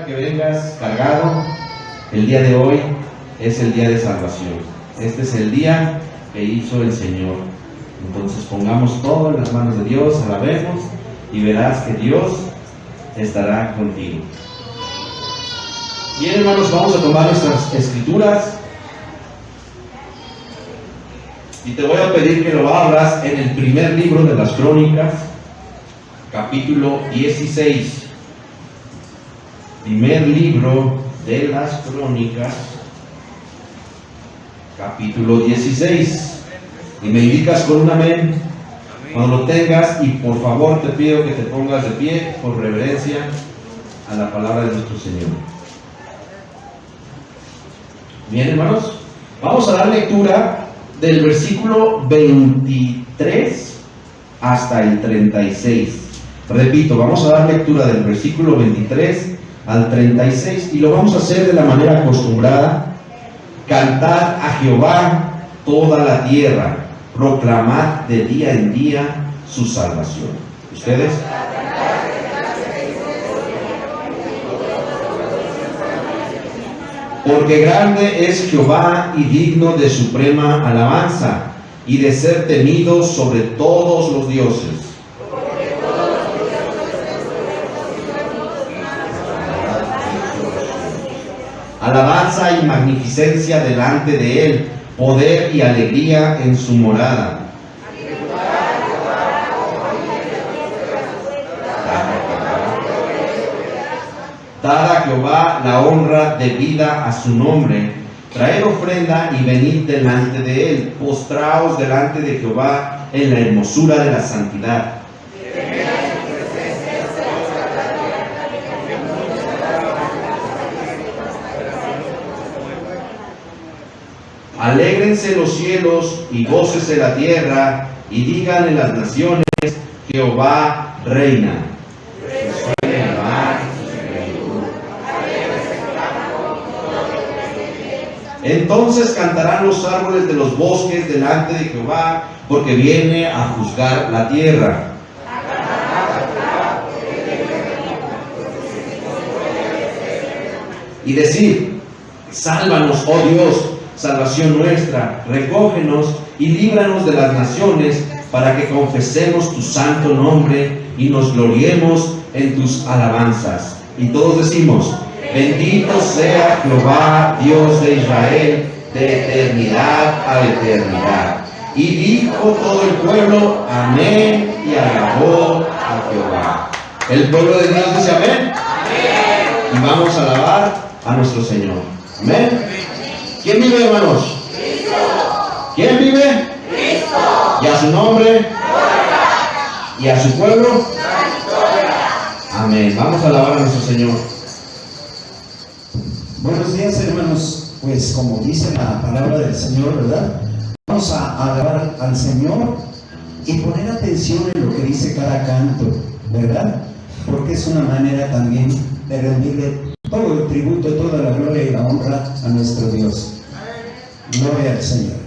quiera que vengas cargado, el día de hoy es el día de salvación. Este es el día que hizo el Señor. Entonces pongamos todo en las manos de Dios, alabemos y verás que Dios estará contigo. Bien, hermanos, vamos a tomar nuestras escrituras y te voy a pedir que lo abras en el primer libro de las Crónicas, capítulo 16. Primer libro de las Crónicas, capítulo 16. Y me indicas con un amén cuando lo tengas, y por favor te pido que te pongas de pie por reverencia a la palabra de nuestro Señor. Bien, hermanos, vamos a dar lectura del versículo 23 hasta el 36. Repito, vamos a dar lectura del versículo 23 al 36 y lo vamos a hacer de la manera acostumbrada. Cantad a Jehová toda la tierra, proclamad de día en día su salvación. ¿Ustedes? Porque grande es Jehová y digno de suprema alabanza, y de ser temido sobre todos los dioses. Alabanza y magnificencia delante de él, poder y alegría en su morada. Dad a Jehová la honra debida a su nombre. Traed ofrenda y venid delante de él. Postraos delante de Jehová en la hermosura de la santidad. Alégrense los cielos y gócese la tierra, y digan en las naciones: Jehová reina. Entonces cantarán los árboles de los bosques delante de Jehová, porque viene a juzgar la tierra. Y decir: sálvanos, oh Dios, salvación nuestra, recógenos y líbranos de las naciones, para que confesemos tu santo nombre y nos gloriemos en tus alabanzas. Y todos decimos: bendito sea Jehová, Dios de Israel, de eternidad a eternidad. Y dijo todo el pueblo: amén, y alabó a Jehová. El pueblo de Dios dice amén. Amén. Y vamos a alabar a nuestro Señor. Amén. ¿Quién vive, hermanos? Cristo. ¿Quién vive? Cristo. Y a su nombre, gloria. Y a su pueblo, gloria. Amén. Vamos a alabar a nuestro Señor. Buenos días, hermanos. Pues como dice la palabra del Señor, ¿verdad? Vamos a alabar al Señor y poner atención en lo que dice cada canto, ¿verdad? Porque es una manera también de rendirle todo el tributo, toda la gloria y la honra a nuestro Dios. Gloria al Señor.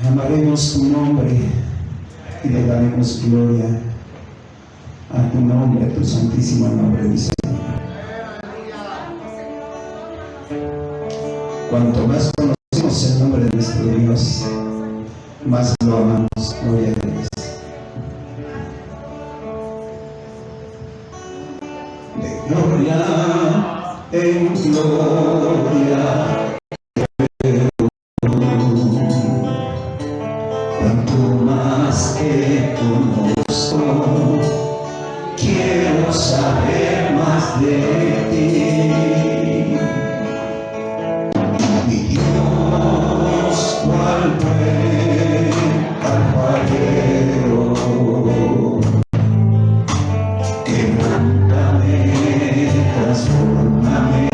Amaremos tu nombre y le daremos gloria a tu nombre, a tu santísimo nombre, mi Señor. Cuanto más conocemos el nombre de nuestro Dios, más lo amamos. Gloria a Dios. De gloria en gloria. Que conozco, quiero saber más de ti, mi Dios, cual buen alfarero, quebrántame, transfórmame,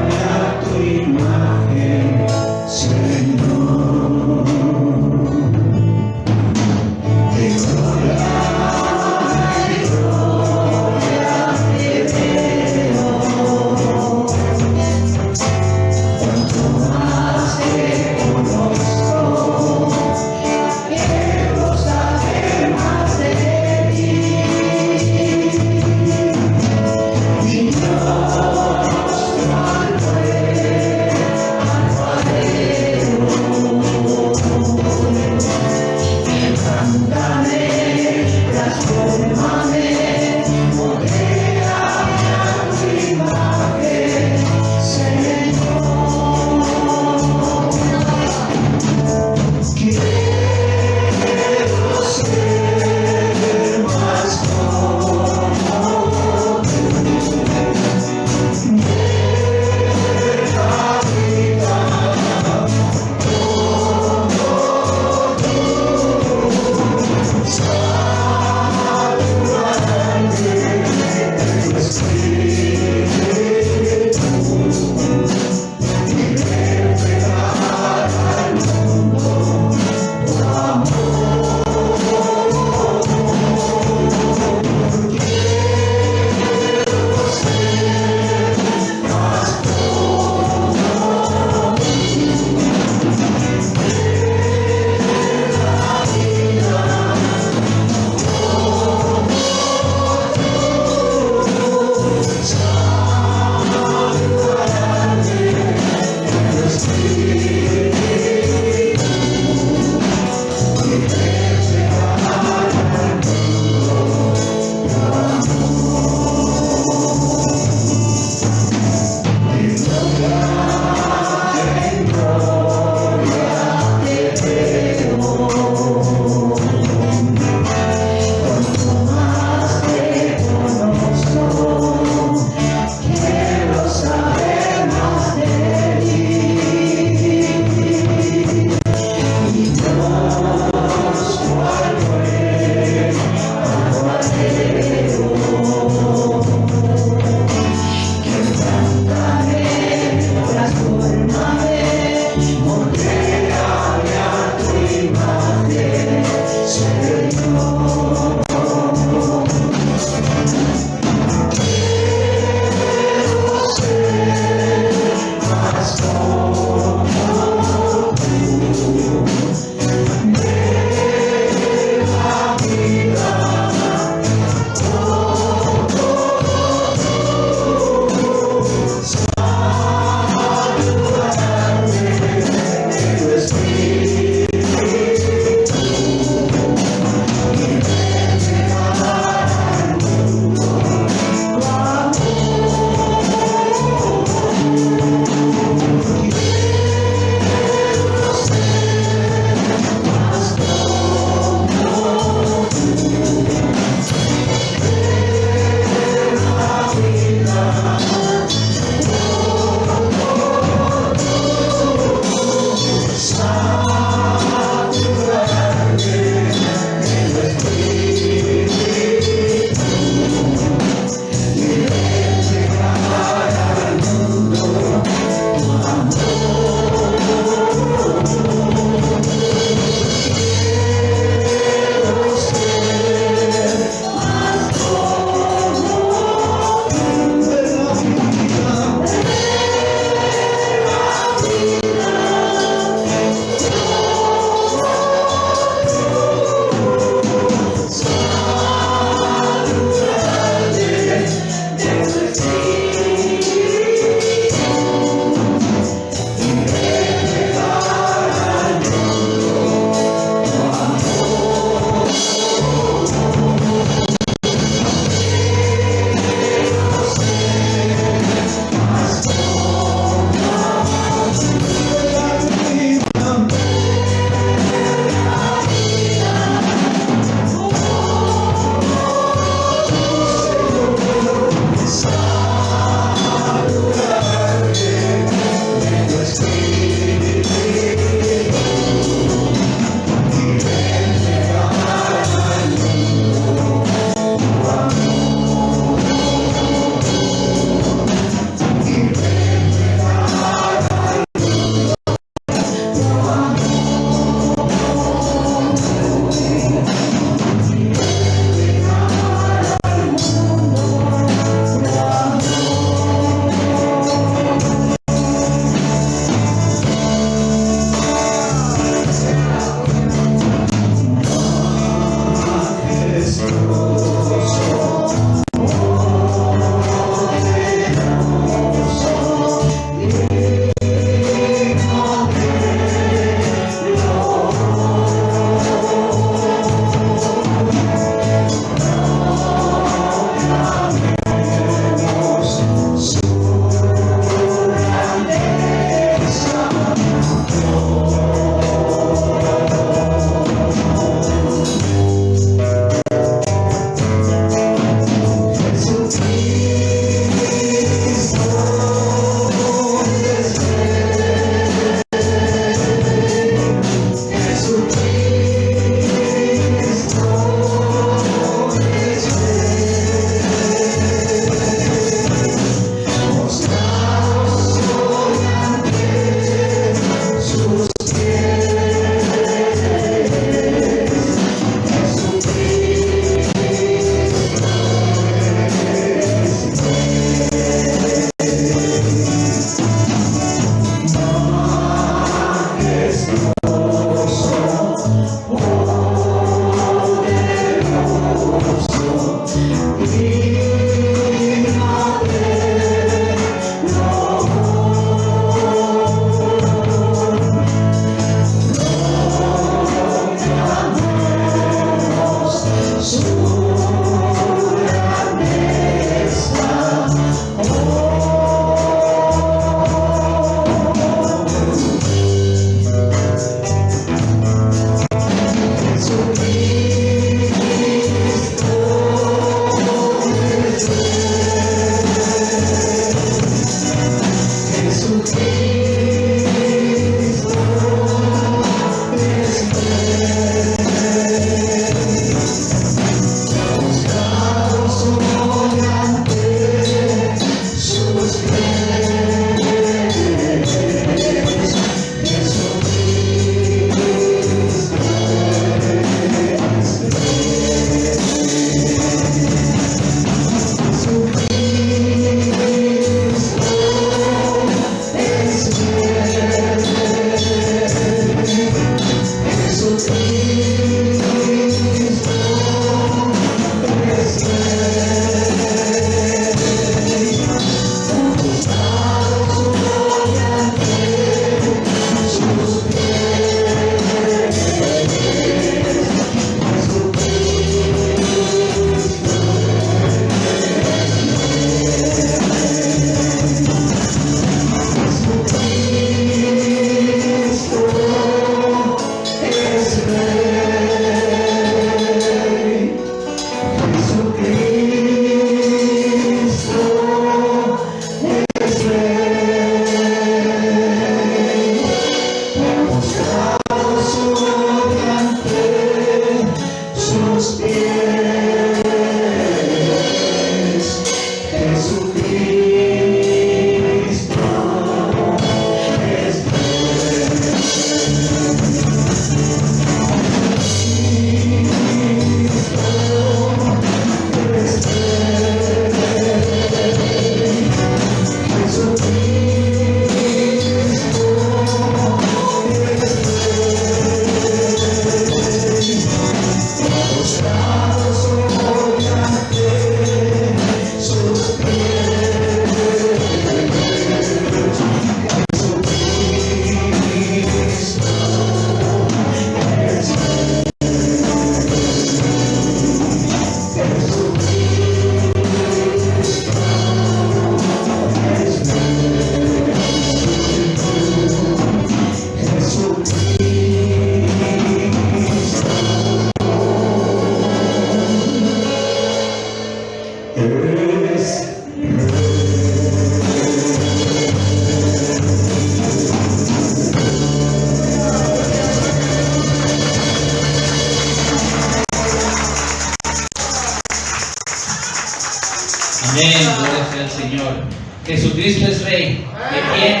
Jesucristo es Rey. ¿De quién?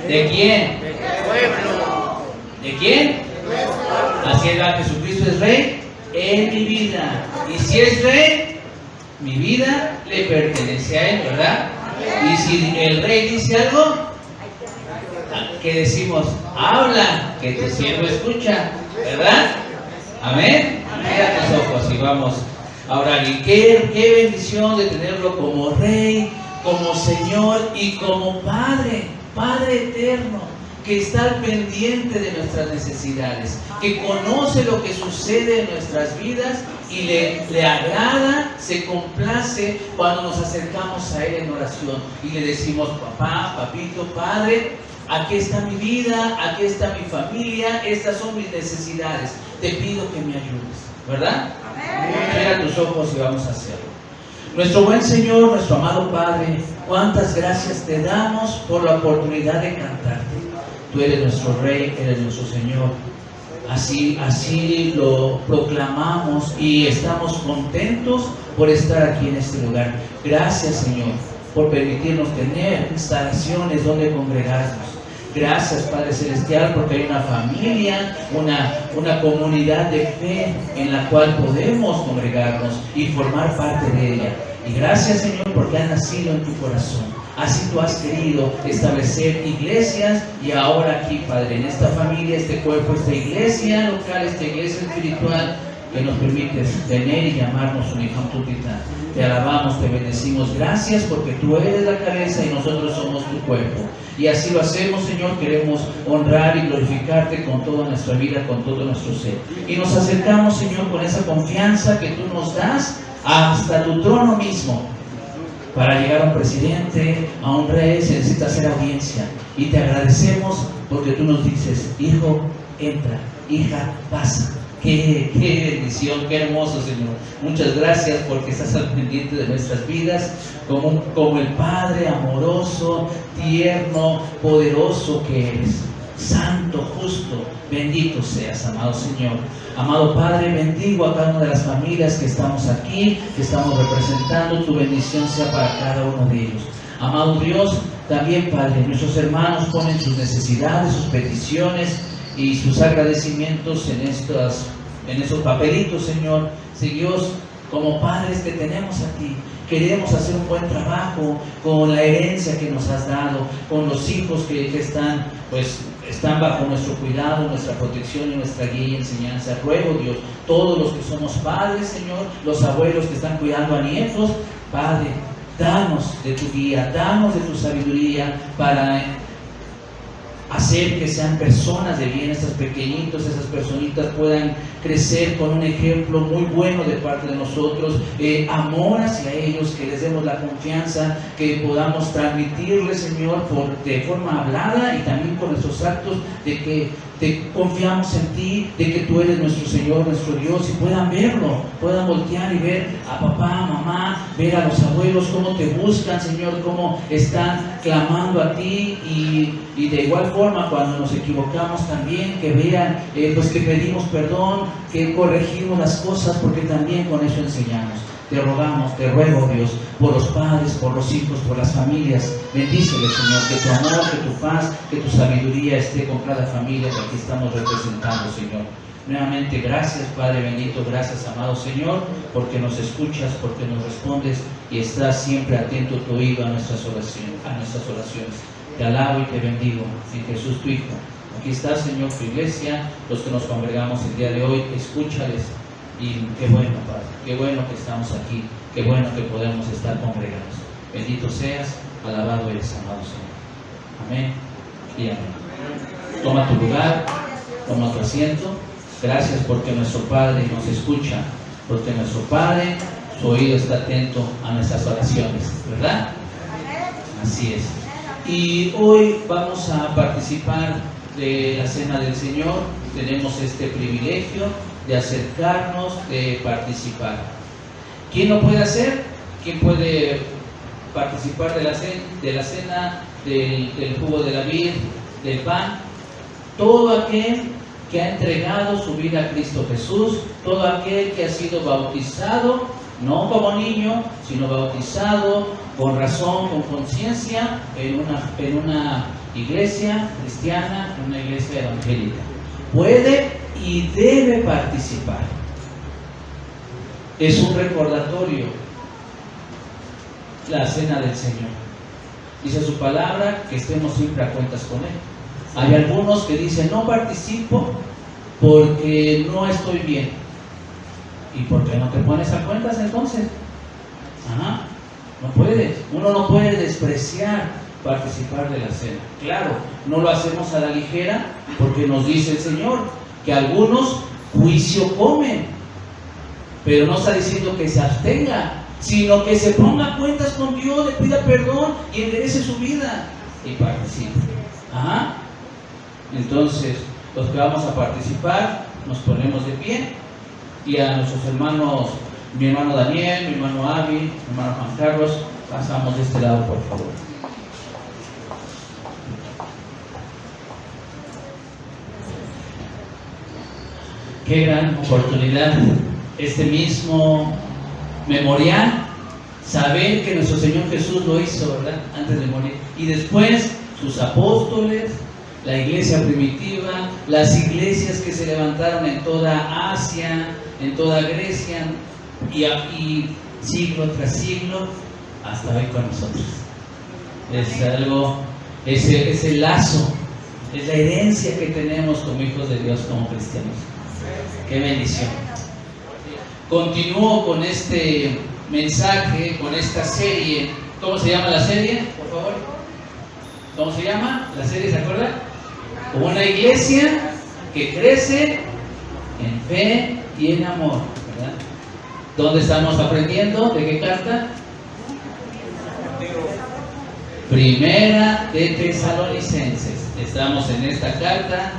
¿De quién? ¿De quién? Así es, Jesucristo es Rey en mi vida. Y si es Rey, mi vida le pertenece a Él, ¿verdad? Y si el Rey dice algo, ¿qué decimos? Habla, que tu siervo escucha, ¿verdad? Amén. Mira tus ojos y vamos a orar. Y qué bendición de tenerlo como Rey, como Señor y como Padre, Padre eterno, que está al pendiente de nuestras necesidades, que conoce lo que sucede en nuestras vidas y le agrada, se complace cuando nos acercamos a Él en oración y le decimos: papá, papito, Padre, aquí está mi vida, aquí está mi familia, estas son mis necesidades, te pido que me ayudes, ¿verdad? Cierra tus ojos y vamos a hacerlo. Nuestro buen Señor, nuestro amado Padre, cuántas gracias te damos por la oportunidad de cantarte. Tú eres nuestro Rey, eres nuestro Señor. Así lo proclamamos y estamos contentos por estar aquí en este lugar. Gracias, Señor, por permitirnos tener instalaciones donde congregarnos. Gracias, Padre Celestial, porque hay una familia, una comunidad de fe en la cual podemos congregarnos y formar parte de ella. Y gracias, Señor, porque ha nacido en tu corazón. Así tú has querido establecer iglesias y ahora aquí, Padre, en esta familia, este cuerpo, esta iglesia local, esta iglesia espiritual, que nos permites tener y llamarnos un hijo tutita. Te alabamos, te bendecimos. Gracias porque tú eres la cabeza y nosotros somos tu cuerpo. Y así lo hacemos, Señor. Queremos honrar y glorificarte con toda nuestra vida, con todo nuestro ser. Y nos acercamos, Señor, con esa confianza que tú nos das hasta tu trono mismo. Para llegar a un presidente, a un rey, se necesita hacer audiencia. Y te agradecemos porque tú nos dices: hijo, entra, hija, pasa. Qué bendición, qué hermoso, Señor. Muchas gracias porque estás al pendiente de nuestras vidas como el Padre amoroso, tierno, poderoso que eres. Santo, justo, bendito seas, amado Señor. Amado Padre, bendigo a cada una de las familias que estamos aquí, que estamos representando. Tu bendición sea para cada uno de ellos. Amado Dios, también, Padre, nuestros hermanos ponen sus necesidades, sus peticiones y sus agradecimientos en esos papelitos, Señor. Si Dios, como padres que tenemos a ti, queremos hacer un buen trabajo con la herencia que nos has dado, con los hijos que están bajo nuestro cuidado, nuestra protección y nuestra guía y enseñanza. Ruego, Dios, todos los que somos padres, Señor, los abuelos que están cuidando a nietos, Padre, danos de tu guía, danos de tu sabiduría para hacer que sean personas de bien. Estos pequeñitos, esas personitas puedan crecer con un ejemplo muy bueno de parte de nosotros, amor hacia ellos, que les demos la confianza, que podamos transmitirles, Señor, de forma hablada y también con nuestros actos, de que confiamos en ti, de que tú eres nuestro Señor, nuestro Dios, y puedan verlo, puedan voltear y ver a papá, a mamá, ver a los abuelos cómo te buscan, Señor, cómo están clamando a ti, y de igual forma cuando nos equivocamos también, que vean pues que pedimos perdón, que corregimos las cosas, porque también con eso enseñamos. Te rogamos, te ruego, Dios, por los padres, por los hijos, por las familias. Bendíceles, Señor, que tu amor, que tu paz, que tu sabiduría esté con cada familia que aquí estamos representando, Señor. Nuevamente, gracias, Padre bendito, gracias, amado Señor, porque nos escuchas, porque nos respondes y estás siempre atento tu oído a nuestras oraciones. Te alabo y te bendigo en Jesús tu Hijo. Aquí está, Señor, tu iglesia, los que nos congregamos el día de hoy, escúchales. Y qué bueno, Padre, qué bueno que estamos aquí, qué bueno que podemos estar congregados. Bendito seas, alabado eres, amado Señor. Amén y amén. Toma tu lugar, toma tu asiento. Gracias porque nuestro Padre nos escucha, porque nuestro Padre, su oído está atento a nuestras oraciones, ¿verdad? Así es. Y hoy vamos a participar de la Cena del Señor. Tenemos este privilegio de acercarnos, de participar. ¿Quién lo puede hacer? ¿Quién puede participar de la cena, del jugo de la vid, del pan? Todo aquel que ha entregado su vida a Cristo Jesús, todo aquel que ha sido bautizado, no como niño, sino bautizado con razón, con conciencia, en una iglesia cristiana, en una iglesia evangélica. Puede y debe participar. Es un recordatorio, la cena del Señor. Dice su palabra que estemos siempre a cuentas con Él. Hay algunos que dicen, no participo porque no estoy bien. ¿Y por qué no te pones a cuentas entonces? Ajá, no puedes. Uno no puede despreciar participar de la cena. Claro, no lo hacemos a la ligera porque nos dice el Señor que algunos juicio comen, pero no está diciendo que se abstenga, sino que se ponga a cuentas con Dios, le pida perdón y enderece su vida y participe. Ajá. Entonces, los que vamos a participar, nos ponemos de pie y a nuestros hermanos, mi hermano Daniel, mi hermano Avi, mi hermano Juan Carlos, pasamos de este lado, por favor. Qué gran oportunidad este mismo memorial, saber que nuestro Señor Jesús lo hizo, ¿verdad? Antes de morir. Y después sus apóstoles, la iglesia primitiva, las iglesias que se levantaron en toda Asia, en toda Grecia, y siglo tras siglo, hasta hoy con nosotros. Es algo, es el lazo, es la herencia que tenemos como hijos de Dios, como cristianos. ¡Qué bendición! Continúo con este mensaje, con esta serie. ¿Cómo se llama la serie? Por favor. ¿Cómo se llama? La serie, ¿se acuerdan? Como una iglesia que crece en fe y en amor, ¿verdad? ¿Dónde estamos aprendiendo? ¿De qué carta? Primera de Tesalonicenses. Estamos en esta carta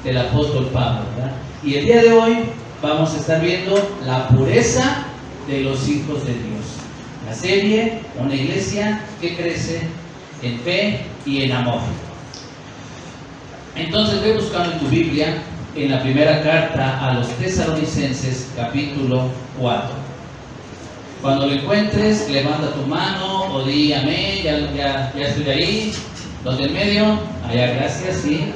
del apóstol Pablo, ¿verdad? Y el día de hoy vamos a estar viendo la pureza de los hijos de Dios. La serie, una iglesia que crece en fe y en amor. Entonces ve buscando en tu Biblia, en la primera carta a los Tesalonicenses, capítulo 4. Cuando lo encuentres, levanta tu mano o di amén, ya estoy ahí. Los del medio, allá, gracias, sí.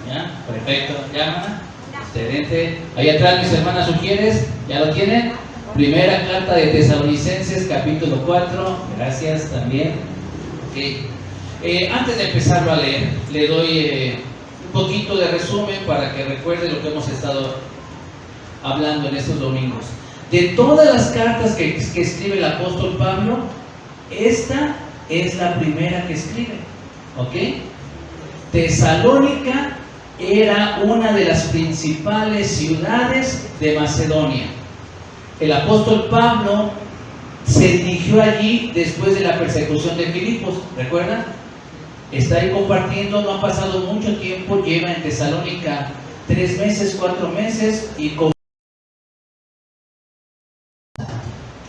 ¿Ya? Perfecto, ¿ya? Excelente. Ahí atrás, mis hermanas Sugieres, ¿ya lo tienen? Primera carta de Tesalonicenses, capítulo 4. Gracias también. Okay. Antes de empezarlo a leer, le doy un poquito de resumen para que recuerde lo que hemos estado hablando en estos domingos. De todas las cartas que escribe el apóstol Pablo, esta es la primera que escribe. ¿Ok? Tesalónica era una de las principales ciudades de Macedonia. El apóstol Pablo se dirigió allí después de la persecución de Filipos, ¿recuerdan? Está ahí compartiendo, no ha pasado mucho tiempo, lleva en Tesalónica 3 meses, 4 meses y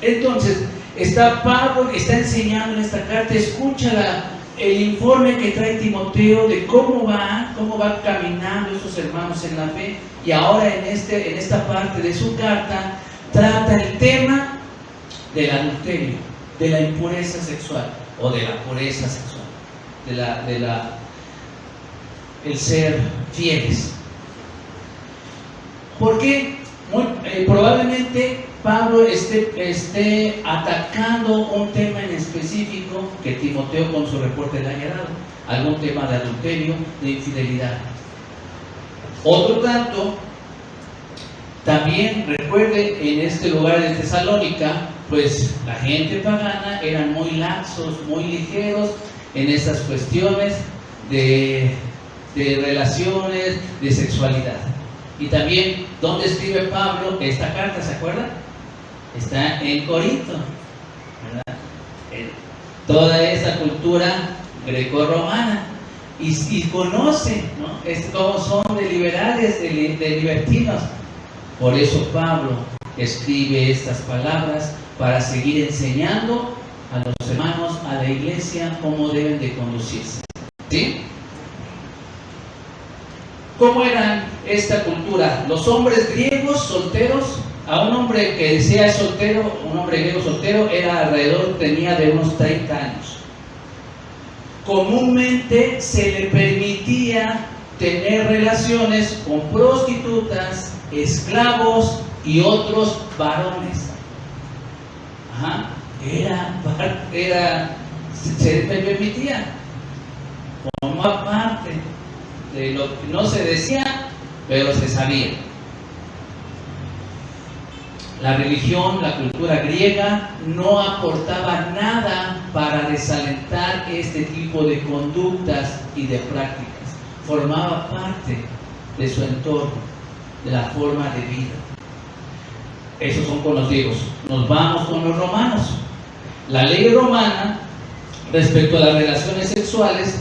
entonces está Pablo, está enseñando en esta carta, escucha el informe que trae Timoteo de cómo va caminando estos hermanos en la fe, y ahora en esta parte de su carta trata el tema del adulterio, de la impureza sexual o de la pureza sexual, el ser fieles. ¿Por qué? Probablemente Pablo esté atacando un tema en específico que Timoteo con su reporte le haya dado, algún tema de adulterio, de infidelidad. Otro tanto, también recuerde, en este lugar de Tesalónica, pues la gente pagana eran muy laxos, muy ligeros en estas cuestiones de relaciones, de sexualidad. Y también, ¿dónde escribe Pablo esta carta? ¿Se acuerdan? Está en Corinto, ¿verdad? Toda esa cultura greco-romana. Y conoce, ¿no? Cómo son de liberales, de libertinos. Por eso Pablo escribe estas palabras para seguir enseñando a los hermanos, a la iglesia, cómo deben de conducirse. ¿Sí? ¿Cómo era esta cultura? Los hombres griegos solteros, a un hombre que decía soltero, un hombre griego soltero, era alrededor, tenía de unos 30 años. Comúnmente se le permitía tener relaciones con prostitutas, esclavos y otros varones. Ajá. Se le permitía. Formaba parte de lo que no se decía, pero se sabía. La religión, la cultura griega no aportaba nada para desalentar este tipo de conductas y de prácticas. Formaba parte de su entorno, de la forma de vida. Esos son con los griegos. Nos vamos con los romanos. La ley romana, respecto a las relaciones sexuales,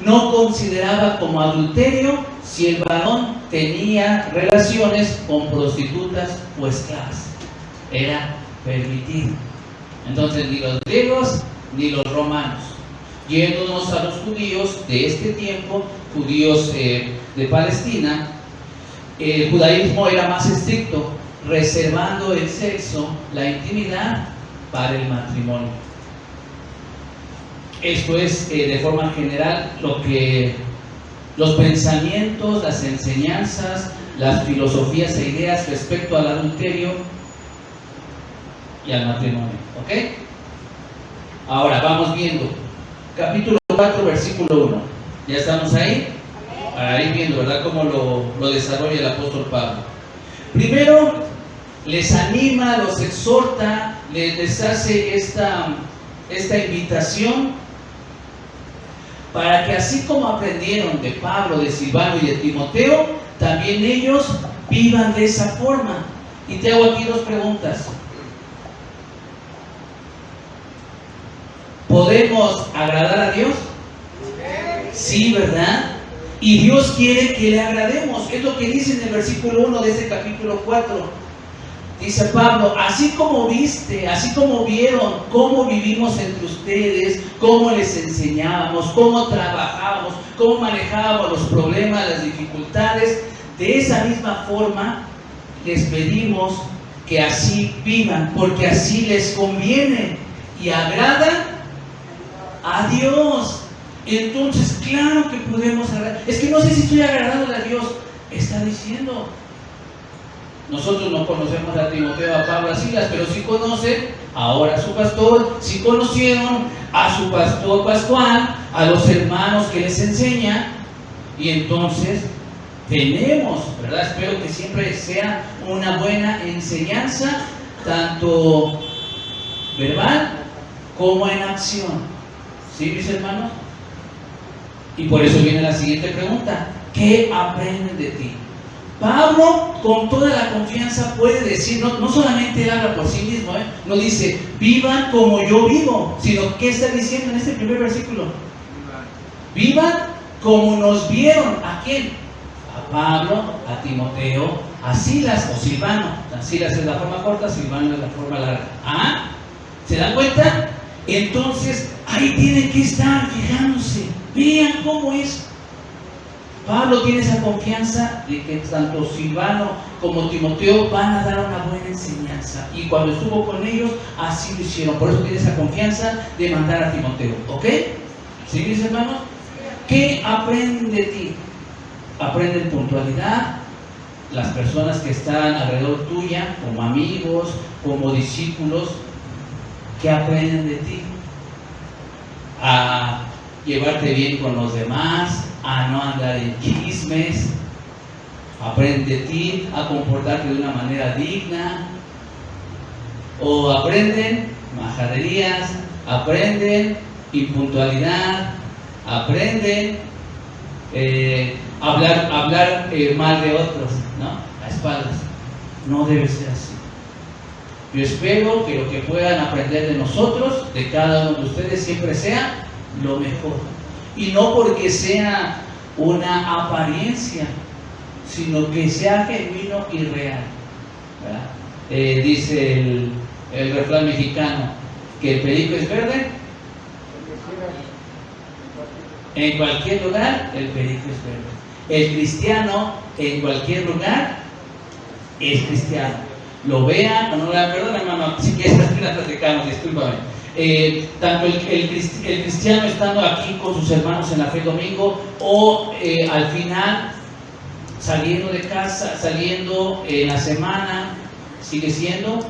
no consideraba como adulterio si el varón tenía relaciones con prostitutas o esclavas. Era permitido. Entonces, ni los griegos ni los romanos. Yéndonos a los judíos de este tiempo, judíos de Palestina, el judaísmo era más estricto, reservando el sexo, la intimidad, para el matrimonio. Esto es, de forma general, lo que los pensamientos, las enseñanzas, las filosofías e ideas respecto al adulterio y al matrimonio. ¿Ok? Ahora vamos viendo. Capítulo 4, versículo 1. ¿Ya estamos ahí? Para ir viendo, ¿verdad?, cómo lo desarrolla el apóstol Pablo. Primero, les anima, los exhorta, les hace esta invitación para que, así como aprendieron de Pablo, de Silvano y de Timoteo, también ellos vivan de esa forma. Y te hago aquí dos preguntas. ¿Podemos agradar a Dios? Sí, ¿verdad? Y Dios quiere que le agrademos. Es lo que dice en el versículo 1 de ese capítulo 4. Dice Pablo: así como viste, así como vieron cómo vivimos entre ustedes, cómo les enseñábamos, cómo trabajábamos, cómo manejábamos los problemas, las dificultades, de esa misma forma les pedimos que así vivan, porque así les conviene y agrada a Dios. Entonces, claro que podemos agradar. Es que no sé si estoy agradando a Dios. Está diciendo. Nosotros no conocemos a Timoteo, a Pablo, a Silas, pero sí conocen ahora a su pastor, sí conocieron a su pastor Pascual, a los hermanos que les enseña, y entonces tenemos, ¿verdad? Espero que siempre sea una buena enseñanza, tanto verbal como en acción. ¿Sí, mis hermanos? Y por eso viene la siguiente pregunta: ¿qué aprenden de ti? Pablo, con toda la confianza, puede decir, no solamente él habla por sí mismo, no dice, vivan como yo vivo, sino, ¿qué está diciendo en este primer versículo? Vivan como nos vieron. ¿A quién? A Pablo, a Timoteo, a Silas o Silvano. Silas es la forma corta, Silvano es la forma larga. ¿Ah? ¿Se dan cuenta? Entonces, ahí tienen que estar fijándose. Vean cómo es. Pablo tiene esa confianza de que tanto Silvano como Timoteo van a dar una buena enseñanza. Y cuando estuvo con ellos, así lo hicieron. Por eso tiene esa confianza de mandar a Timoteo. ¿Ok? ¿Sí, mis hermanos? ¿Qué aprenden de ti? Aprenden puntualidad. Las personas que están alrededor tuya, como amigos, como discípulos, ¿qué aprenden de ti? A llevarte bien con los demás, a no andar en chismes. Aprende de ti a comportarte de una manera digna. O aprenden majaderías, aprenden impuntualidad, aprenden hablar mal de otros, ¿no? A espaldas. No debe ser así. Yo espero que lo que puedan aprender de nosotros, de cada uno de ustedes, siempre sea lo mejor. Y no porque sea una apariencia, sino que sea genuino y real, ¿verdad? Dice el refrán mexicano que el perico es verde. En cualquier lugar el perico es verde. El cristiano en cualquier lugar es cristiano. lo vean o no lo vean. Perdón, hermano, si quieres platicamos, discúlpame. Tanto el cristiano estando aquí con sus hermanos en la fe domingo o al final saliendo de casa, saliendo en la semana, sigue siendo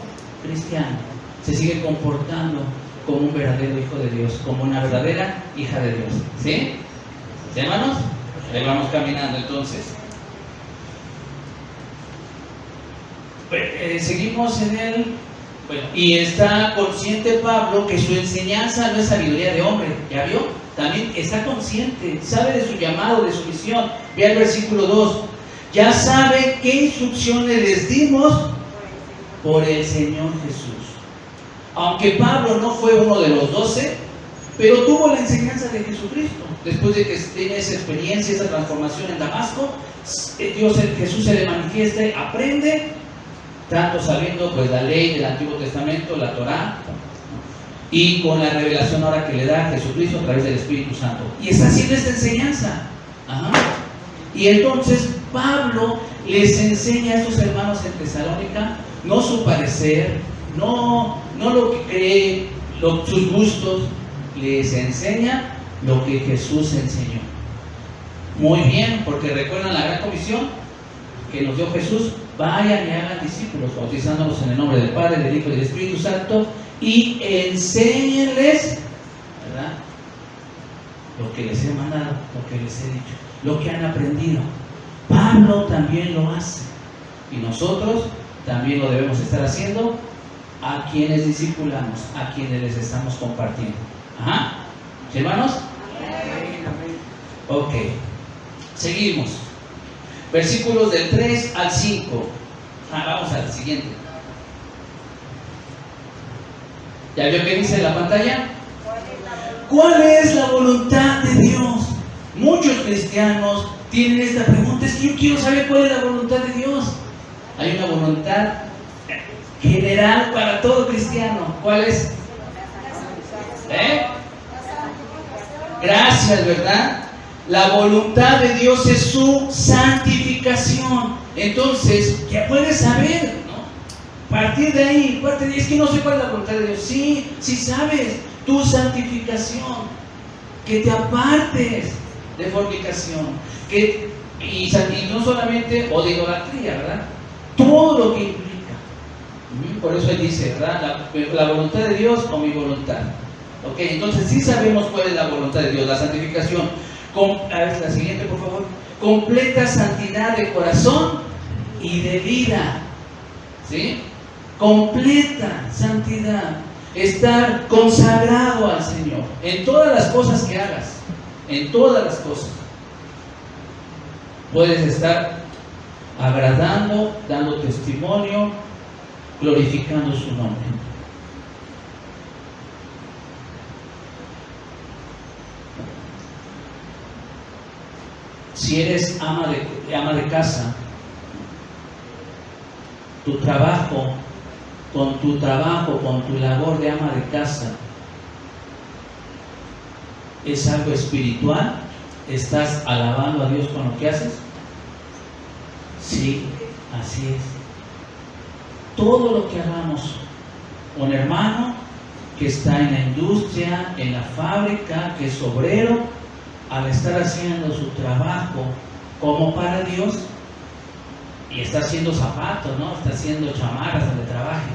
cristiano, se sigue comportando como un verdadero hijo de Dios, como una verdadera hija de Dios. ¿Sí? ¿Sí, hermanos? Ahí vamos caminando entonces. Seguimos en el... Bueno, y está consciente Pablo que su enseñanza no es sabiduría de hombre, ¿ya vio? También está consciente, sabe de su llamado, de su misión. Vea el versículo 2. Ya sabe qué instrucciones les dimos por el Señor Jesús. Aunque Pablo no fue uno de los 12, pero tuvo la enseñanza de Jesucristo. Después de que tiene esa experiencia, esa transformación en Damasco, Jesús se le manifiesta, aprende, tanto sabiendo pues la ley del Antiguo Testamento, la Torá, y con la revelación ahora que le da Jesucristo a través del Espíritu Santo. Y está haciendo esta enseñanza. Ajá. Y entonces Pablo les enseña a estos hermanos en Tesalónica, no su parecer, no lo que cree, sus gustos, les enseña lo que Jesús enseñó. Muy bien, porque recuerdan la gran comisión que nos dio Jesús: vayan y hagan discípulos, bautizándolos en el nombre del Padre, del Hijo y del Espíritu Santo, y enséñenles, ¿verdad?, lo que les he mandado, lo que les he dicho, lo que han aprendido. Pablo también lo hace, y nosotros también lo debemos estar haciendo a quienes discipulamos, a quienes les estamos compartiendo. Ajá. ¿Sí, hermanos? Ok. Seguimos. Versículos del 3 al 5. Vamos al siguiente. ¿Ya vio qué dice en la pantalla? ¿Cuál es la voluntad de Dios? Muchos cristianos tienen esta pregunta: es que yo quiero saber cuál es la voluntad de Dios. Hay una voluntad general para todo cristiano. ¿Cuál es? Gracias, ¿verdad? La voluntad de Dios es su santificación. Entonces, ya puedes saber, ¿no? Partir de ahí, es que no sé cuál es la voluntad de Dios. Sí sabes, tu santificación, que te apartes de fornicación, y no solamente, o de idolatría, ¿verdad? Todo lo que implica. Por eso él dice, ¿verdad? La voluntad de Dios o mi voluntad. Ok, entonces sí sabemos cuál es la voluntad de Dios, la santificación. A ver, la siguiente, por favor. Completa santidad de corazón y de vida. ¿Sí? Completa santidad. Estar consagrado al Señor en todas las cosas que hagas. En todas las cosas. Puedes estar agradando, dando testimonio, glorificando su nombre. Si eres ama de casa, con tu labor de ama de casa, ¿es algo espiritual? ¿Estás alabando a Dios con lo que haces? Sí, así es. Todo lo que hagamos, un hermano que está en la industria, en la fábrica, que es obrero, al estar haciendo su trabajo como para Dios, y está haciendo zapatos, ¿no? Está haciendo chamarras donde trabaje,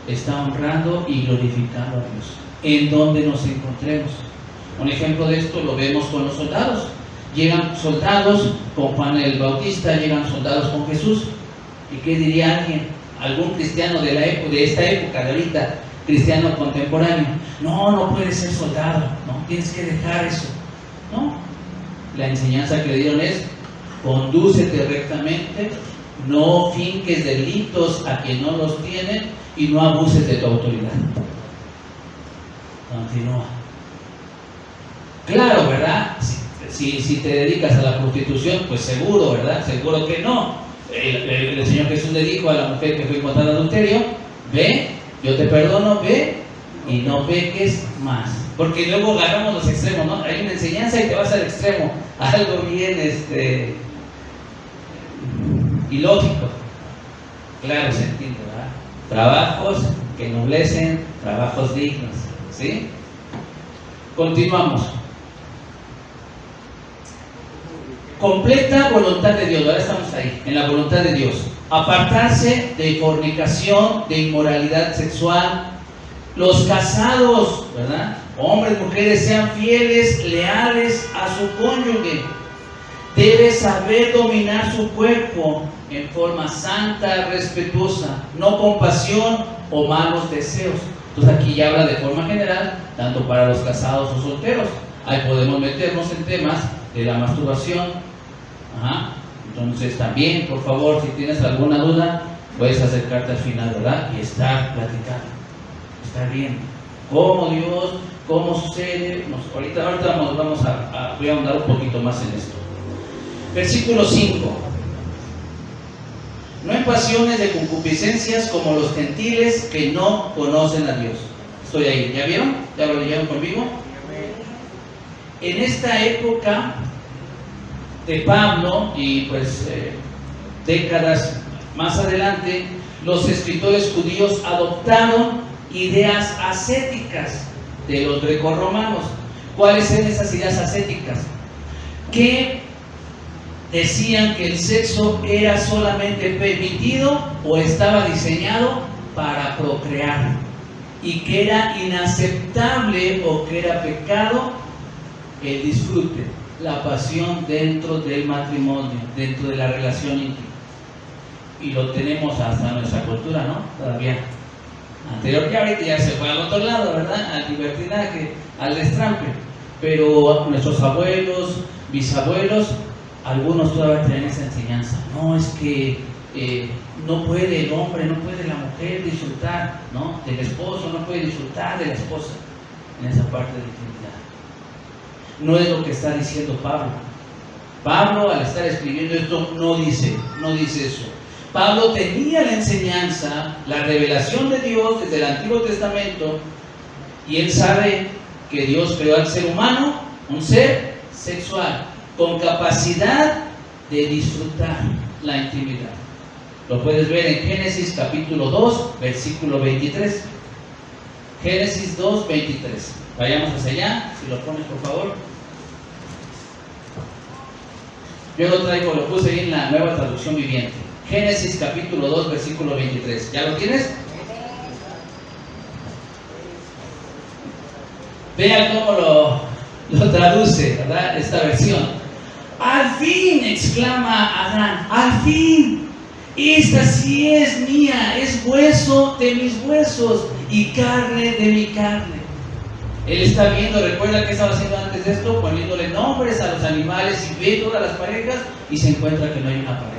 está honrando y glorificando a Dios en donde nos encontremos. Un ejemplo de esto lo vemos con los soldados. Llegan soldados con Juan el Bautista, llegan soldados con Jesús. ¿Y qué diría alguien? Algún cristiano de esta época, de ahorita, cristiano contemporáneo: no puedes ser soldado, no, tienes que dejar eso. No, la enseñanza que le dieron es: condúcete rectamente, no finques delitos a quien no los tienen y no abuses de tu autoridad. Continúa. Claro, ¿verdad? Si te dedicas a la prostitución, pues seguro, ¿verdad? Seguro que no. El Señor Jesús le dijo a la mujer que fue encontrada en adulterio: ve, yo te perdono, ve y no peques más. Porque luego agarramos los extremos, ¿no? Hay una enseñanza y te vas al extremo, algo bien ilógico. claro sentido, ¿verdad? Trabajos que ennoblecen, trabajos dignos, ¿sí? Continuamos. Completa voluntad de Dios, ahora estamos ahí, en la voluntad de Dios. Apartarse de fornicación, de inmoralidad sexual. Los casados, ¿verdad? Hombres, mujeres, sean fieles, leales a su cónyuge. Debe saber dominar su cuerpo en forma santa, respetuosa, no con pasión o malos deseos. Entonces aquí ya habla de forma general, tanto para los casados o solteros. Ahí podemos meternos en temas de la masturbación. Entonces también, por favor, si tienes alguna duda, puedes acercarte al final, ¿verdad? Y estar platicando, estar viendo cómo Dios, cómo sucede. Ahorita voy a ahondar un poquito más en esto. Versículo 5. No en pasiones de concupiscencias como los gentiles que no conocen a Dios. Estoy ahí, ¿ya vieron? ¿Ya lo leyeron conmigo? En esta época de Pablo y pues décadas más adelante, los escritores judíos adoptaron ideas ascéticas de los grecorromanos. ¿Cuáles eran esas ideas ascéticas? Que decían que el sexo era solamente permitido o estaba diseñado para procrear y que era inaceptable o que era pecado el disfrute, la pasión dentro del matrimonio, dentro de la relación íntima. Y lo tenemos hasta nuestra cultura, ¿no? Todavía. Anterior que ahorita ya se fue al otro lado, ¿verdad? Al libertinaje, al destrampe. Pero nuestros abuelos, bisabuelos, algunos todavía tienen esa enseñanza. No, es que no puede el hombre, no puede la mujer disfrutar, ¿no? Del esposo, no puede disfrutar de la esposa en esa parte de la intimidad. No es lo que está diciendo Pablo. Pablo, al estar escribiendo esto, no dice eso. Pablo tenía la enseñanza, la revelación de Dios desde el Antiguo Testamento, y él sabe que Dios creó al ser humano, un ser sexual, con capacidad de disfrutar la intimidad. Lo puedes ver en Génesis capítulo 2, versículo 23. Génesis 2, 23. Vayamos hacia allá, si lo pones por favor. Yo lo puse ahí en la Nueva Traducción Viviente. Génesis capítulo 2, versículo 23. ¿Ya lo tienes? Vea cómo lo traduce, ¿verdad? Esta versión. Al fin, exclama Adán, al fin, esta sí es mía, es hueso de mis huesos y carne de mi carne. Él está viendo, recuerda que estaba haciendo antes de esto, poniéndole nombres a los animales y ve todas las parejas y se encuentra que no hay una pareja.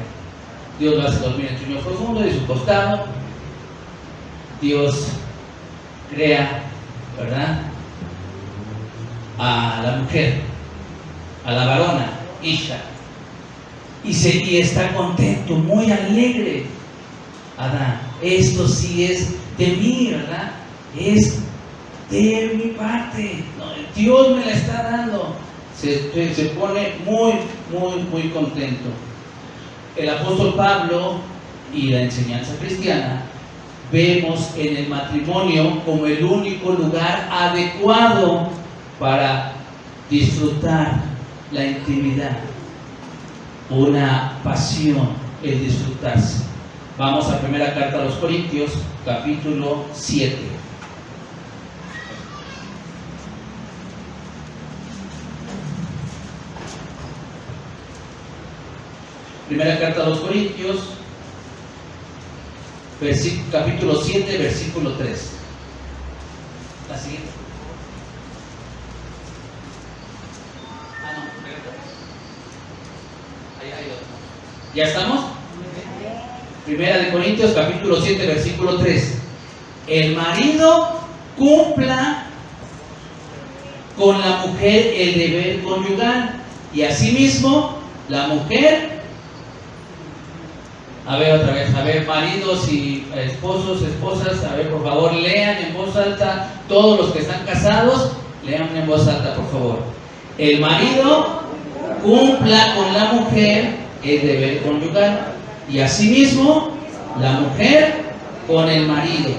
Dios lo hace dormir en sueño profundo de su costado. Dios crea, ¿verdad?, a la mujer, a la varona, Isha, y está contento, muy alegre. Adán, esto sí es de mí, ¿verdad? Es de mi parte, no, Dios me la está dando. Se pone muy contento. El apóstol Pablo y la enseñanza cristiana vemos en el matrimonio como el único lugar adecuado para disfrutar la intimidad, una pasión, el disfrutarse. Vamos a primera carta a los Corintios, capítulo 7. Primera carta a los Corintios, capítulo 7, versículo 3. La siguiente. ¿Ya estamos? Primera de Corintios, capítulo 7, versículo 3. El marido cumpla con la mujer el deber conyugal, y asimismo la mujer. A ver otra vez, maridos y esposos, esposas, por favor, lean en voz alta. Todos los que están casados, lean en voz alta, por favor. El marido cumpla con la mujer el deber conyugal, y asimismo la mujer con el marido.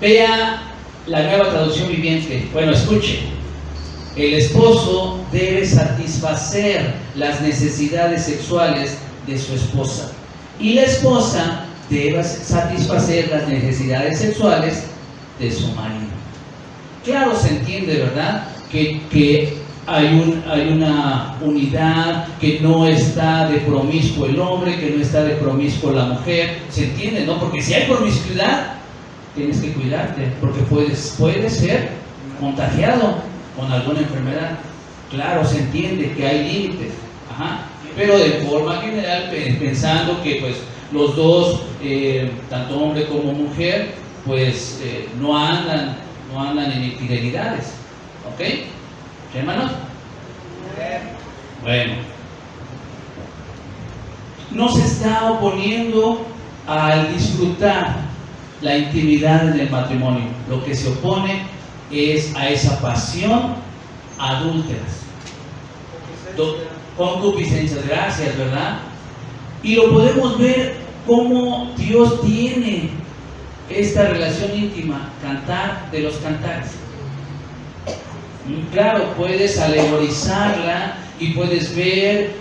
Vea la Nueva Traducción Viviente. Bueno, escuche. El esposo debe satisfacer las necesidades sexuales de su esposa y la esposa debe satisfacer las necesidades sexuales de su marido. Claro, se entiende, ¿verdad? Que hay una unidad, que no está de promiscuo el hombre, que no está de promiscuo la mujer. Se entiende, ¿no? Porque si hay promiscuidad, tienes que cuidarte, porque puedes ser contagiado con alguna enfermedad. Claro, se entiende que hay límites, pero de forma general, pensando que pues los dos, tanto hombre como mujer, pues no andan en infidelidades. ¿Ok? ¿Hermanos? Bueno, no se está oponiendo al disfrutar la intimidad en el matrimonio. Lo que se opone es a esa pasión adúltera. Concupiscencias, gracias, ¿verdad? Y lo podemos ver cómo Dios tiene esta relación íntima, cantar de los cantares. Claro, puedes alegorizarla y puedes ver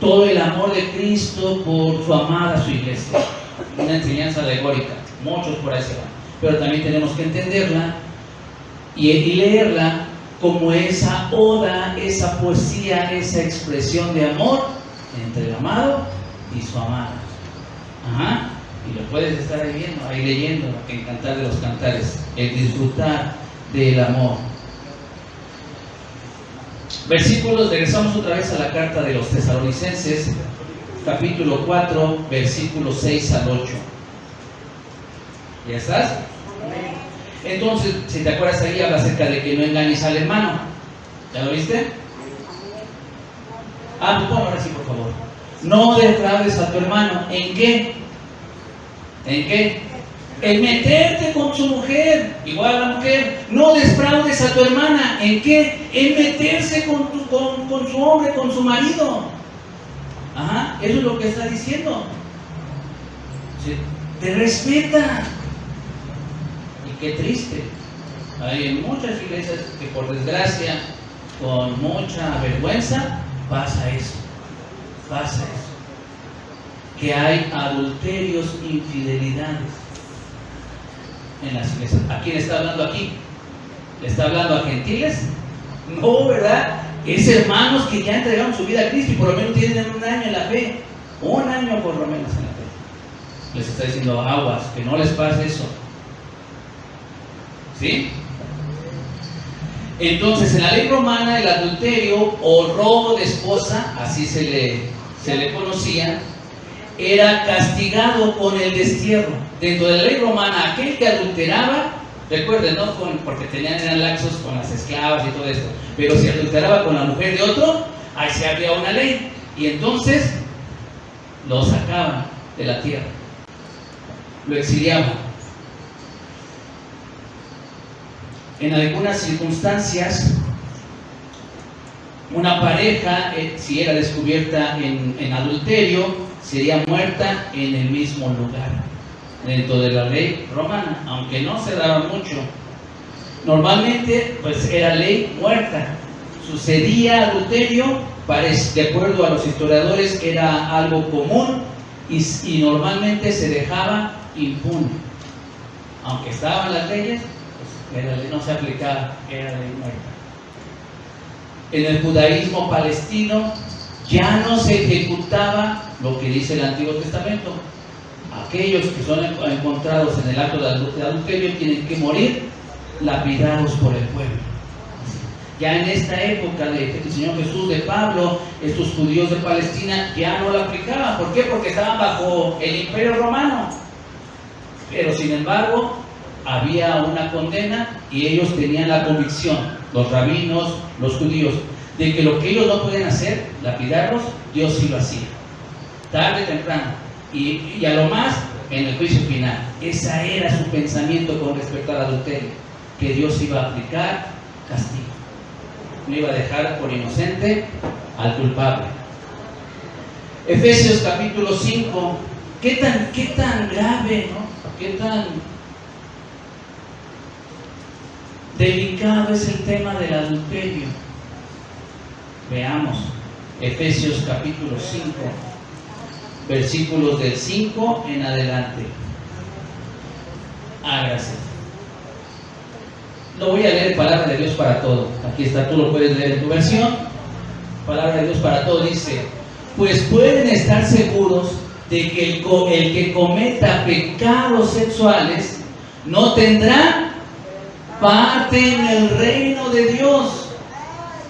todo el amor de Cristo por su amada, su iglesia. Una enseñanza alegórica, muchos por ahí se van. Pero también tenemos que entenderla y leerla como esa oda, esa poesía, esa expresión de amor entre el amado y su amada. Y lo puedes estar ahí leyendo en Cantar de los Cantares, el disfrutar del amor. Versículos, regresamos otra vez a la carta de los Tesalonicenses, capítulo 4, versículos 6 al 8. ¿Ya estás? Entonces, si te acuerdas ahí, habla acerca de que no engañes al hermano. ¿Ya lo viste? Pues ponlo ahora sí, por favor. No defraudes a tu hermano. ¿En qué? ¿En qué? En meterte con su mujer, igual a la mujer. No defraudes a tu hermana. ¿En qué? En meterse con su hombre, con su marido. Eso es lo que está diciendo. ¿Sí? Te respeta. Y qué triste. Hay en muchas iglesias que por desgracia, con mucha vergüenza, pasa eso. Que hay adulterios, infidelidades en las iglesias. ¿A quién está hablando aquí? ¿Le está hablando a gentiles? No, ¿verdad? Es hermanos que ya entregaron su vida a Cristo y por lo menos tienen un año en la fe. Un año por lo menos en la fe. Les está diciendo aguas, que no les pase eso. ¿Sí? Entonces, en la ley romana, el adulterio o robo de esposa, así se le conocía, era castigado con el destierro. Dentro de la ley romana, aquel que adulteraba, recuerden, ¿no? Porque eran laxos con las esclavas y todo esto, pero si adulteraba con la mujer de otro, ahí se había una ley, y entonces lo sacaban de la tierra, lo exiliaban. En algunas circunstancias, una pareja, si era descubierta en adulterio, sería muerta en el mismo lugar, dentro de la ley romana, aunque no se daba mucho. Normalmente, pues era ley muerta. Sucedía adulterio, de acuerdo a los historiadores, era algo común y normalmente se dejaba impune. Aunque estaban las leyes, no se aplicaba, era ley muerta. En el judaísmo palestino ya no se ejecutaba lo que dice el Antiguo Testamento. Aquellos que son encontrados en el acto de adulterio tienen que morir lapidados por el pueblo. Ya en esta época del Señor Jesús, de Pablo, estos judíos de Palestina ya no lo aplicaban. ¿Por qué? Porque estaban bajo el Imperio Romano. Pero sin embargo, había una condena y ellos tenían la convicción, los rabinos, los judíos, de que lo que ellos no podían hacer, lapidarlos, Dios sí lo hacía, tarde o temprano, y a lo más en el juicio final. Ese era su pensamiento con respecto al adulterio, que Dios iba a aplicar castigo, no iba a dejar por inocente al culpable. Efesios capítulo 5, qué tan grave, ¿no? Qué tan delicado es el tema del adulterio. Veamos, Efesios capítulo 5, versículos del 5 en adelante. Gracias. Lo voy a leer, palabra de Dios para todo. Aquí está, tú lo puedes leer en tu versión. Palabra de Dios para todo dice: pues pueden estar seguros de que el que cometa pecados sexuales no tendrá parte en el reino de Dios,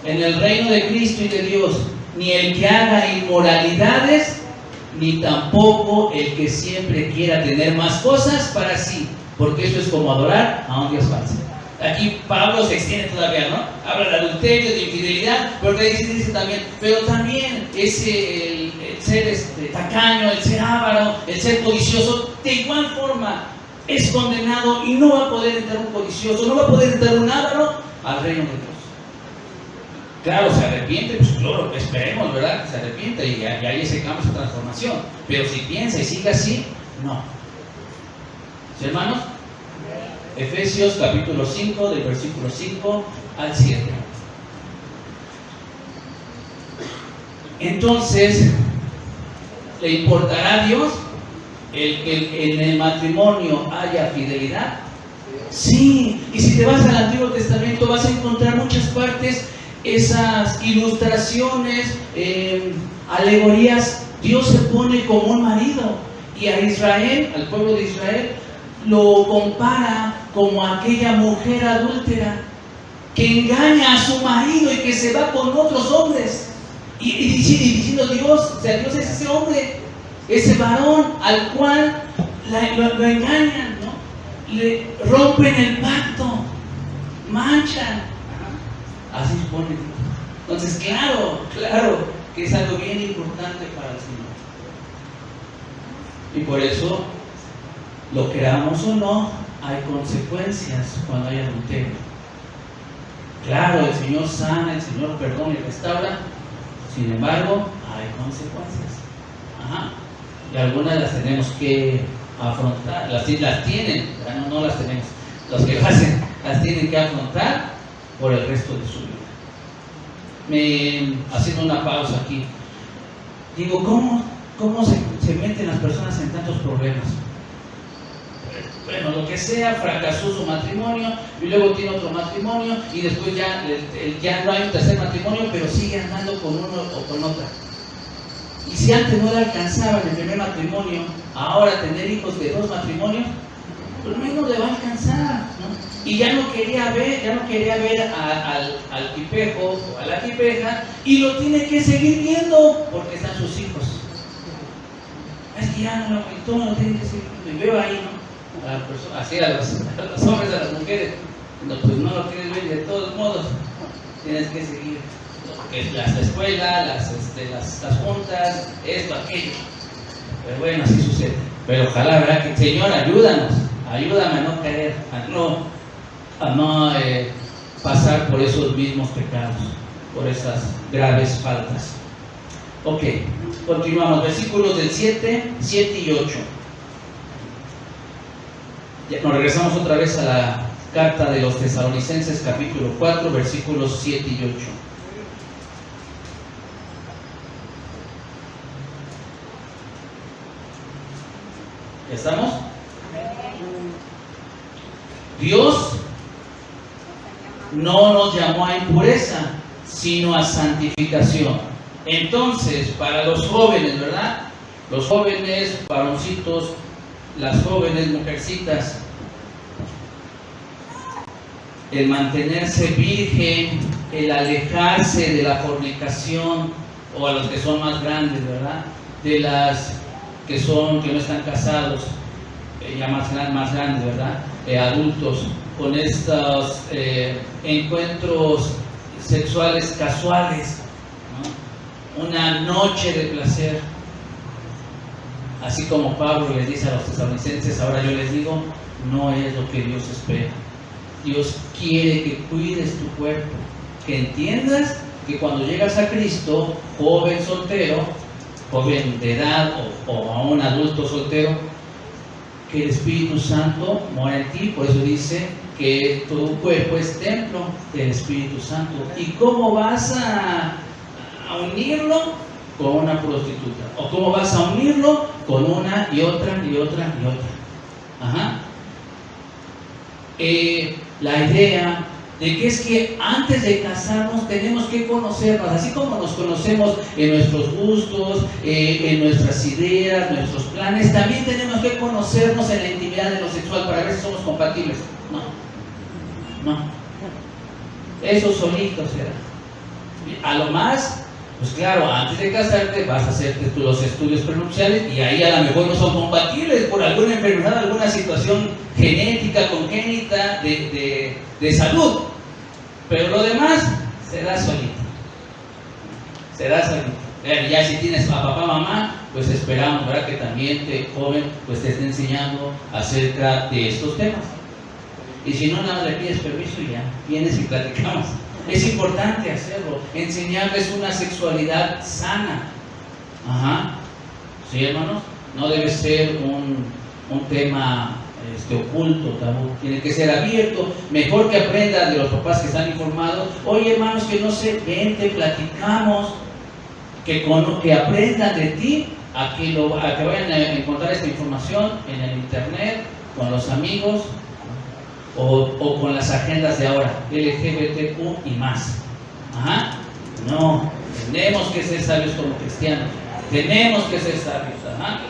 en el reino de Cristo y de Dios, ni el que haga inmoralidades, ni tampoco el que siempre quiera tener más cosas para sí, porque eso es como adorar a un Dios falso. Aquí Pablo se extiende todavía, ¿no? Habla de adulterio, de infidelidad, pero dice también, pero también ese, el ser tacaño, el ser avaro, el ser codicioso, de igual forma es condenado, y no va a poder entrar un codicioso, no va a poder entrar un avaro al reino de Dios. Claro, se arrepiente, pues claro, esperemos, ¿verdad? Se arrepiente y hay ese cambio, esa transformación. Pero si piensa y sigue así, no. ¿Sí, hermanos? Efesios capítulo 5, del versículo 5 al 7. Entonces, ¿le importará a Dios el que en el matrimonio haya fidelidad? Sí, y si te vas al Antiguo Testamento vas a encontrar muchas partes, esas ilustraciones, alegorías. Dios se pone como un marido, y a Israel, al pueblo de Israel, lo compara como aquella mujer adúltera que engaña a su marido y que se va con otros hombres, y diciendo Dios, o sea, Dios es ese hombre, ese varón al cual lo engañan, ¿no? Le rompen el pacto, manchan. Así supone Dios. Entonces, claro que es algo bien importante para el Señor. Y por eso, lo creamos o no, hay consecuencias cuando hay adulterio. Claro, el Señor sana, el Señor perdona y restaura. Sin embargo, hay consecuencias. Y algunas las tenemos que afrontar. Las tienen, no las tenemos. Los que lo hacen las tienen que afrontar por el resto de su vida. Haciendo una pausa aquí, digo, ¿cómo se meten las personas en tantos problemas? Bueno, lo que sea, fracasó su matrimonio y luego tiene otro matrimonio, y después ya no hay un tercer matrimonio, pero sigue andando con uno o con otra. Y si antes no le alcanzaba en el primer matrimonio, ahora tener hijos de dos matrimonios, pues menos le va a alcanzar, ¿no? Y ya no quería ver al tipejo o a la tipeja, y lo tiene que seguir viendo porque están sus hijos. Es que ya no lo tiene que seguir viendo. Y veo ahí, ¿no? Así a los hombres, a las mujeres, no, pues no lo quieres ver, de todos modos tienes que seguir. La escuela, las juntas, esto, aquello. Pero bueno, así sucede. Pero ojalá, ¿verdad? Que Señor, ayúdame a no caer, a no pasar por esos mismos pecados, por esas graves faltas. Ok, continuamos, versículos del 7 y 8. Ya nos regresamos otra vez a la carta de los Tesalonicenses, capítulo 4, versículos 7 y 8. ¿Ya estamos? Dios no nos llamó a impureza, sino a santificación. Entonces, para los jóvenes, ¿verdad? Los jóvenes varoncitos, las jóvenes mujercitas, el mantenerse virgen, el alejarse de la fornicación, o a los que son más grandes, ¿verdad? De las que no están casados, ya más grandes, ¿verdad? Adultos, con estos encuentros sexuales casuales, ¿no? Una noche de placer. Así como Pablo les dice a los tesalonicenses, ahora yo les digo, no es lo que Dios espera. Dios quiere que cuides tu cuerpo, que entiendas que cuando llegas a Cristo, joven soltero, joven de edad o a un adulto soltero, que el Espíritu Santo mora en ti. Por eso dice que tu cuerpo es templo del Espíritu Santo. ¿Y cómo vas a unirlo? Con una prostituta. ¿O cómo vas a unirlo? Con una y otra y otra y otra. Ajá. La idea de que es que antes de casarnos tenemos que conocernos, así como nos conocemos en nuestros gustos, en nuestras ideas, nuestros planes, también tenemos que conocernos en la intimidad de lo sexual para ver si somos compatibles. No. Eso solito será. A lo más, pues claro, antes de casarte vas a hacer los estudios prenupciales y ahí a lo mejor no son compatibles por alguna enfermedad, alguna situación genética, congénita de salud. Pero lo demás será solito. Ya si tienes a papá, mamá, pues esperamos, ¿verdad? Que también joven, pues te esté enseñando acerca de estos temas. Y si no, nada, le pides permiso y ya, vienes y platicamos. Es importante hacerlo, enseñarles una sexualidad sana. Ajá. ¿Sí, hermanos? No debe ser un tema oculto, tabú. Tiene que ser abierto. Mejor que aprendan de los papás que están informados. Oye, hermanos, que no sé, vente, platicamos. Que aprendan de ti, a que vayan a encontrar esta información en el internet, con los amigos o con las agendas de ahora, LGBTQ y más. Ajá. No, tenemos que ser sabios como cristianos. Tenemos que ser sabios. Ajá.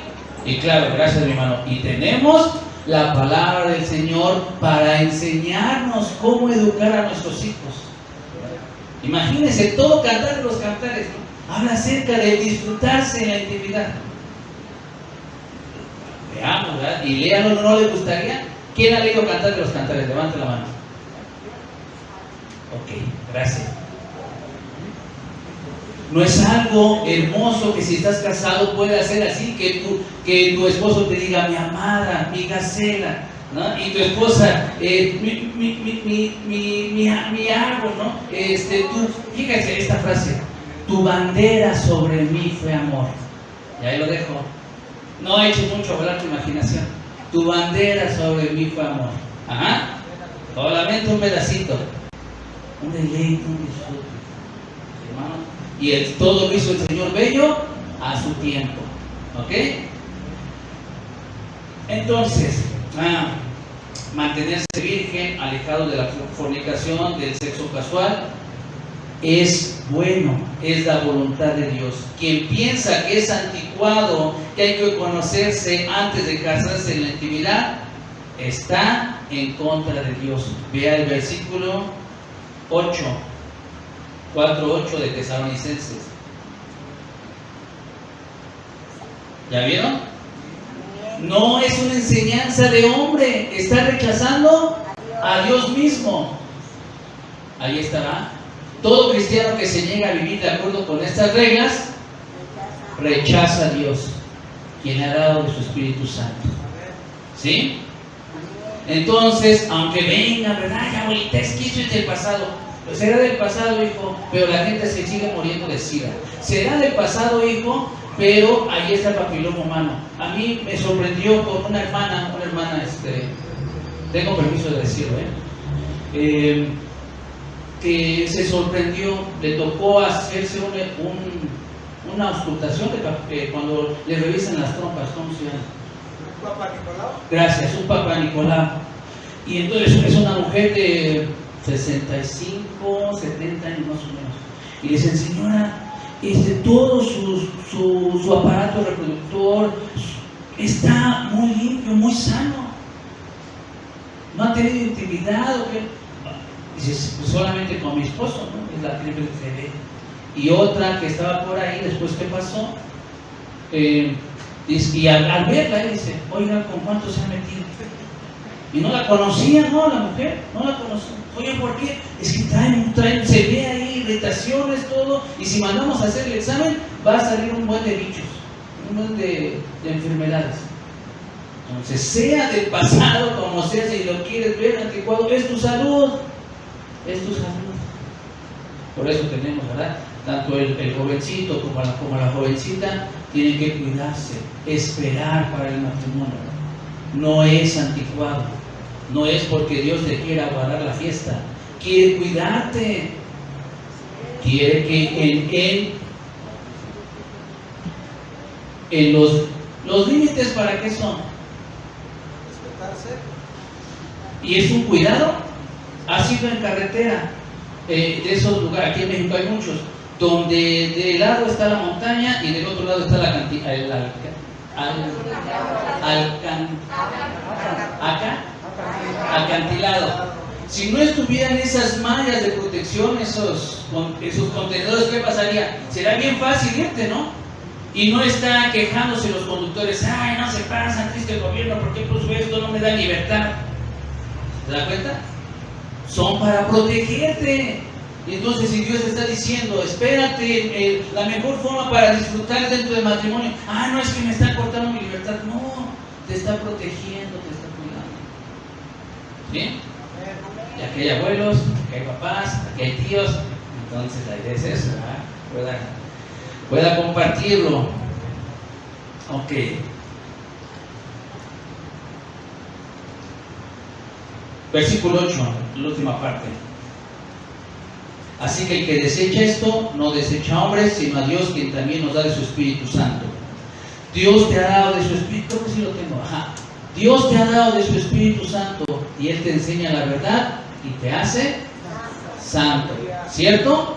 Y claro, gracias, mi hermano. Y tenemos la palabra del Señor para enseñarnos cómo educar a nuestros hijos. Imagínense, todo Cantar de los Cantares, ¿no? Habla acerca de disfrutarse en la intimidad. Veamos, ¿verdad? Y léanlo, ¿no le gustaría? ¿Quién ha leído Cantar de los Cantares? Levante la mano. Ok, gracias. No es algo hermoso que si estás casado puedas hacer así, que tu esposo te diga, mi amada, mi gacela, ¿no? Y tu esposa, mi árbol, ¿no? Fíjate esta frase, tu bandera sobre mí fue amor. Y ahí lo dejo. No eches mucho a volar tu imaginación. Tu bandera sobre mí fue amor. Ajá. Solamente un pedacito. Un deleite, un disfrute. ¿Hermano? Y todo lo hizo el Señor bello a su tiempo. ¿Ok? Entonces, mantenerse virgen, alejado de la fornicación, del sexo casual, es bueno, es la voluntad de Dios. Quien piensa que es anticuado, que hay que conocerse antes de casarse en la intimidad, está en contra de Dios. Vea el versículo 4:8 de Tesalonicenses. ¿Ya vieron? No es una enseñanza de hombre, está rechazando a Dios mismo. Ahí estará. Todo cristiano que se niega a vivir de acuerdo con estas reglas rechaza a Dios, quien le ha dado de su Espíritu Santo. ¿Sí? Entonces, aunque venga, ¿verdad? Ya, abuelita, es que eso es del pasado. Pues será del pasado, hijo, pero la gente se sigue muriendo de SIDA. Será del pasado, hijo, pero ahí está el papiloma humano. A mí me sorprendió con una hermana, tengo permiso de decirlo, que se sorprendió, le tocó hacerse una auscultación cuando le revisan las trompas, ¿cómo se llama? ¿Un Papa Nicolau? Gracias, un Papa Nicolau. Y entonces es una mujer de 65, 70 años más o menos. Y le dicen, señora, todo su aparato reproductor está muy limpio, muy sano. ¿No ha tenido intimidad o qué? Dice, pues solamente con mi esposo, ¿no? Es la triple que se ve. Y otra que estaba por ahí, después, ¿qué pasó? Dice, y al verla, dice, oiga, ¿con cuánto se ha metido? Y no la conocía, ¿no? La mujer, no la conocía. Oye, ¿por qué? Es que se ve ahí irritaciones, todo, y si mandamos a hacer el examen, va a salir un buen de bichos, un buen de enfermedades. Entonces, sea del pasado, como sea, si lo quieres ver anticuado, es tu salud. Es tu salud. Por eso tenemos, ¿verdad? tanto el jovencito como la jovencita tienen que cuidarse, esperar para el matrimonio. No es anticuado, no es porque Dios te quiera guardar la fiesta, quiere cuidarte, quiere que en los límites, ¿para qué son? Y es un cuidado. Ha sido en carretera, de esos lugares, aquí en México hay muchos, donde de lado está la montaña y del otro lado está acantilado. Si no estuvieran esas mallas de protección, esos contenedores, ¿qué pasaría? Será bien fácil irte, ¿no? Y no está quejándose los conductores, ay, no se pasan, triste el gobierno, ¿por qué puso esto? No me da libertad. ¿Te das cuenta? Son para protegerte. Entonces, si Dios está diciendo, espérate, la mejor forma para disfrutar dentro del matrimonio, no es que me está cortando mi libertad, no, te está protegiendo, te está cuidando. ¿Bien? Y aquí hay abuelos, aquí hay papás, aquí hay tíos, entonces la idea es eso, ¿verdad? Pueda compartirlo. Ok. Versículo 8, la última parte. Así que el que desecha esto, no desecha a hombres, sino a Dios, quien también nos da de su Espíritu Santo. Dios te ha dado de su Espíritu, creo que sí lo tengo, Dios te ha dado de su Espíritu Santo, y Él te enseña la verdad, y te hace santo. ¿Cierto?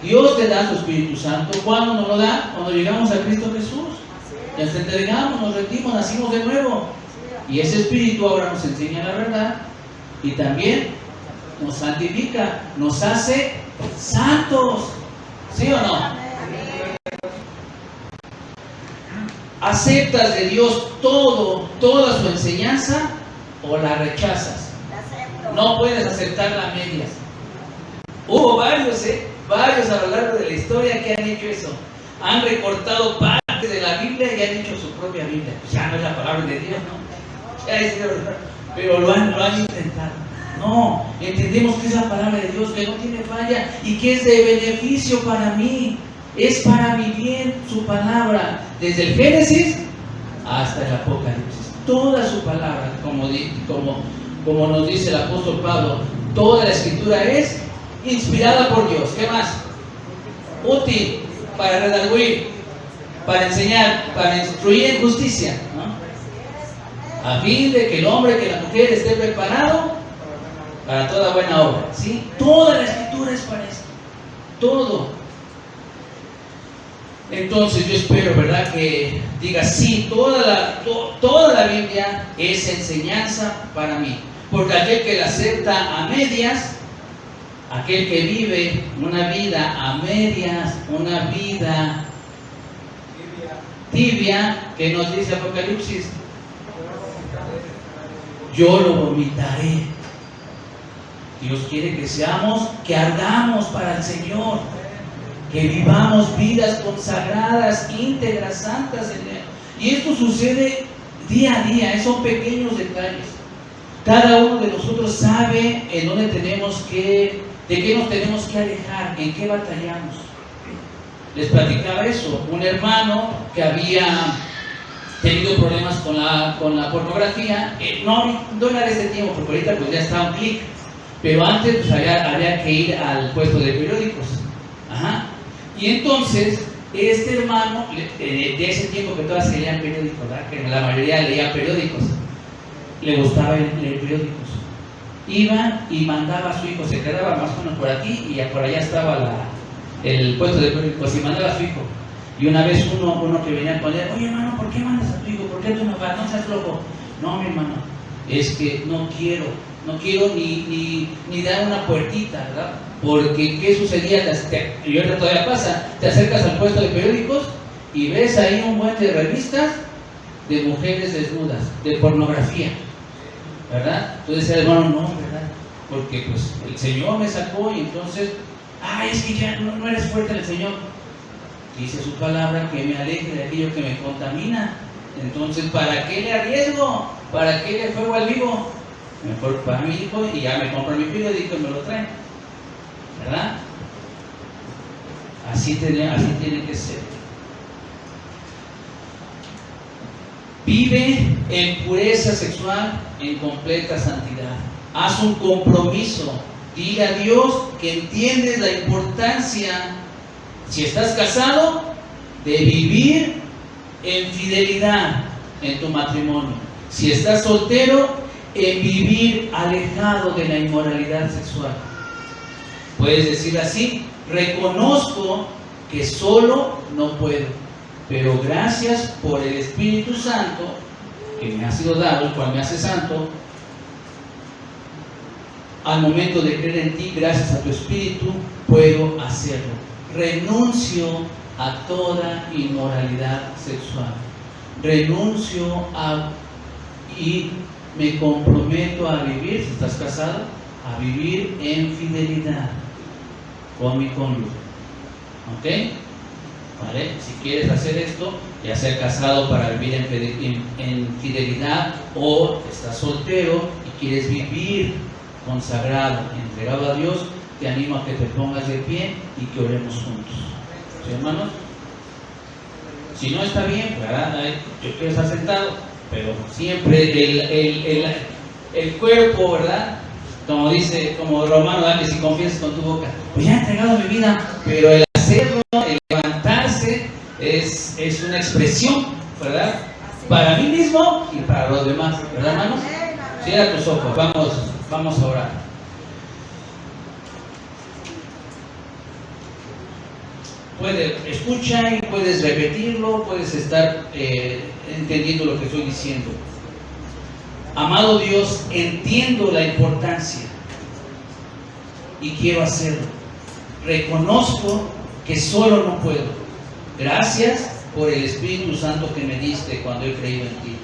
Dios te da su Espíritu Santo. ¿Cuándo nos lo da? Cuando llegamos a Cristo Jesús. Ya nos entregamos, nos rendimos, nacimos de nuevo. Y ese Espíritu ahora nos enseña la verdad y también nos santifica, nos hace santos. ¿Sí o no? ¿Aceptas de Dios toda su enseñanza o la rechazas? No puedes aceptarla a medias. Hubo varios a lo largo de la historia que han hecho eso. Han recortado partes de la Biblia y han hecho su propia Biblia. Pues ya no es la palabra de Dios, ¿no? Pero lo han intentado. No, entendemos que es la palabra de Dios, que no tiene falla y que es de beneficio para mí. Es para mi bien su palabra, desde el Génesis hasta el Apocalipsis. Toda su palabra, como nos dice el apóstol Pablo, toda la escritura es inspirada por Dios. ¿Qué más? Útil para redarguir, para enseñar, para instruir en justicia, ¿no? A fin de que el hombre, que la mujer esté preparado para toda buena obra. ¿Sí? Toda la escritura es para esto. Todo. Entonces yo espero, ¿verdad?, que digas, sí, toda la Biblia es enseñanza para mí. Porque aquel que la acepta a medias, aquel que vive una vida a medias, una vida tibia, que nos dice Apocalipsis, yo lo vomitaré. Dios quiere que ardamos para el Señor, que vivamos vidas consagradas, íntegras, santas en Él. Y esto sucede día a día, son pequeños detalles. Cada uno de nosotros sabe en dónde de qué nos tenemos que alejar, en qué batallamos. Les platicaba eso, un hermano que había tenido problemas con la pornografía, no era de este tiempo, porque ahorita pues ya está un clic, pero antes pues había que ir al puesto de periódicos. Y entonces, este hermano, de ese tiempo que todavía se leían periódicos, ¿verdad?, que la mayoría leía periódicos, le gustaba leer periódicos. Iba y mandaba a su hijo, se quedaba más o menos por aquí y por allá estaba el puesto de periódicos, y mandaba a su hijo. Y una vez uno que venía con él, oye hermano, ¿por qué mandas a tu hijo? ¿Por qué tú no vas? No seas loco. No, mi hermano, es que no quiero ni dar una puertita, ¿verdad? Porque ¿qué sucedía? Y ahorita todavía pasa, te acercas al puesto de periódicos y ves ahí un buen de revistas de mujeres desnudas, de pornografía, ¿verdad? Entonces el hermano, no, ¿verdad? Porque pues el Señor me sacó y entonces, es que ya no eres fuerte en el Señor. Dice su palabra que me aleje de aquello que me contamina. Entonces, ¿para qué le arriesgo? ¿Para qué le juego al vivo? Mejor para mi hijo y ya me compro mi periódico y me lo traen, ¿verdad? Así tiene que ser. Vive en pureza sexual, en completa santidad. Haz un compromiso. Dile a Dios que entiendes la importancia, si estás casado, de vivir en fidelidad en tu matrimonio. Si estás soltero, en vivir alejado de la inmoralidad sexual. Puedes decir así: reconozco que solo no puedo, pero gracias por el Espíritu Santo que me ha sido dado, el cual me hace santo. Al momento de creer en ti, gracias a tu Espíritu, puedo hacerlo. Renuncio a toda inmoralidad sexual. Renuncio y me comprometo a vivir, si estás casado, a vivir en fidelidad con mi cónyuge. ¿Ok? ¿Vale? Si quieres hacer esto, ya sea casado para vivir en fidelidad, o estás soltero y quieres vivir consagrado, entregado a Dios, te animo a que te pongas de pie y que oremos juntos. ¿Sí, hermanos? Si no está bien, ¿verdad? Yo quiero estar sentado, pero siempre el cuerpo, ¿verdad? Como dice, como Romano, ¿verdad? Que si confiesas con tu boca, pues ya he entregado mi vida, pero el hacerlo, el levantarse, es una expresión, ¿verdad? Para mí mismo y para los demás, ¿verdad, hermanos? Cierra tus ojos, vamos a orar. Escucha y puedes repetirlo, puedes estar entendiendo lo que estoy diciendo. Amado Dios, entiendo la importancia y quiero hacerlo. Reconozco que solo no puedo. Gracias por el Espíritu Santo que me diste cuando he creído en ti.